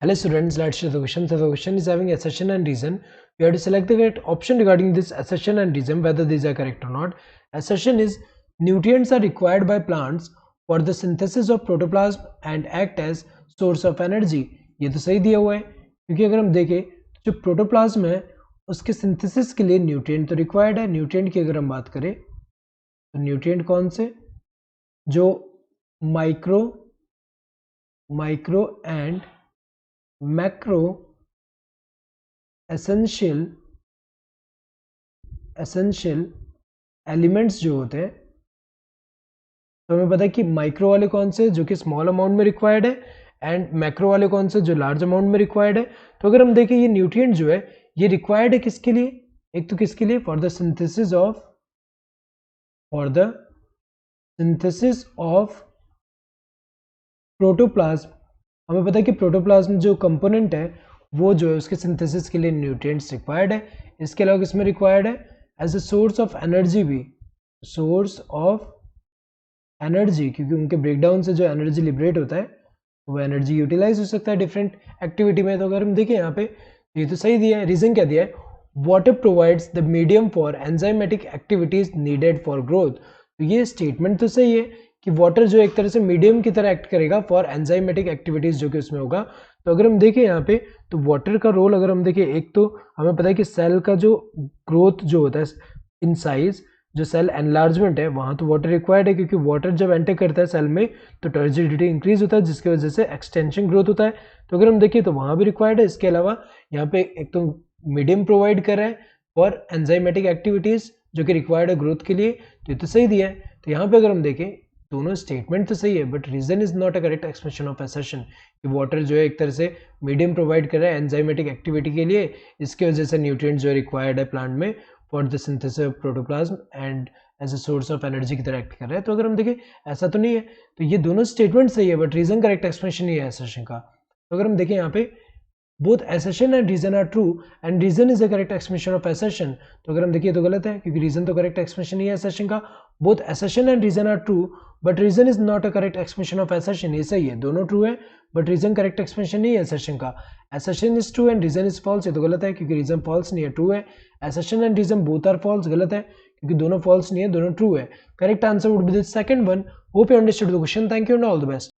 Hello students, let's show the question. So the question is having assertion and reason. We have to select the correct option regarding this assertion and reason, whether these are correct or not. Assertion is nutrients are required by plants for the synthesis of protoplasm and act as source of energy. ये तो सही दिया हुआ है, क्योंकि अगर हम देखें जो प्रोटोप्लाज्म है उसके सिंथेसिस के लिए न्यूट्रिएंट तो रिक्वायर्ड है. न्यूट्रिएंट की अगर हम बात करें तो न्यूट्रिएंट कौन से, जो micro and macro essential elements जो होते हैं, तो हमें पता है कि माइक्रो वाले कौन से जो कि स्मॉल अमाउंट में रिक्वायर्ड है एंड मैक्रो वाले कौन से जो लार्ज अमाउंट में रिक्वायर्ड है. तो अगर हम देखें ये न्यूट्रिएंट जो है ये रिक्वायर्ड है किसके लिए, एक तो किसके लिए, for the synthesis of protoplasm. हमें पता है कि प्रोटोप्लाज्म जो कंपोनेंट है वो जो है उसके सिंथेसिस के लिए न्यूट्रिएंट्स रिक्वायर्ड है. इसके अलावा किसमें रिक्वायर्ड है, as a source of energy भी, सोर्स ऑफ एनर्जी, क्योंकि उनके ब्रेकडाउन से जो एनर्जी लिबरेट होता है वो एनर्जी यूटिलाइज हो सकता है डिफरेंट एक्टिविटी में. तो अगर हम देखें यहाँ पे ये तो सही दिया है. रीजन क्या दिया है, water provides the medium for enzymatic activities needed for growth. तो ये स्टेटमेंट तो सही है कि वाटर जो एक तरह से मीडियम की तरह एक्ट करेगा फॉर एंजाइमेटिक एक्टिविटीज जो कि उसमें होगा. तो अगर हम देखें यहाँ पे तो वाटर का रोल अगर हम देखें, एक तो हमें पता है कि सेल का जो ग्रोथ जो होता है इन साइज, जो सेल एनलार्जमेंट है वहाँ तो वाटर रिक्वायर्ड है, क्योंकि वाटर जब एंटर करता है सेल में तो टर्जिडिटी इंक्रीज होता है जिसकी वजह से एक्सटेंशन ग्रोथ होता है. तो अगर हम देखें तो वहाँ भी रिक्वायर्ड है. इसके अलावा यहाँ पे एक तो मीडियम प्रोवाइड कर रहा है फॉर एंजाइमेटिक एक्टिविटीज जो कि रिक्वायर्ड है ग्रोथ के लिए. तो ये तो सही दिया है. तो यहाँ पे अगर हम देखें दोनों स्टेटमेंट तो सही है, but reason is not a correct expression of assertion. कि वाटर जो है एक तरह से मीडियम प्रोवाइड कर रहा है एंजाइमेटिक एक्टिविटी के लिए, इसके वजह से न्यूट्रिएंट जो रिक्वायर्ड है प्लांट में for the synthesis of protoplasm and as a source of energy की तरह एक्ट कर रहा है. तो अगर हम देखें ऐसा तो नहीं है. तो ये दोनों स्टेटमेंट सही है, बट रीजन करेक्ट एक्सप्रेशन ही है असर्शन का. तो अगर हम देखें यहाँ पे both assertion and reason are true and reason is the correct explanation of assertion. तो अगर हम देखिए तो गलत है, क्योंकि reason तो correct explanation ही है assertion का. both assertion and reason are true but reason is not a correct explanation of assertion. ये सही है, दोनों true है but reason correct explanation नहीं है assertion का. assertion is true and reason is false, ये तो गलत है क्योंकि reason false नहीं है, true है. assertion and reason both are false, गलत है क्योंकि दोनों false नहीं है, दोनों true है. correct answer would be the second one. Hope you understood the question. Thank you and all the best.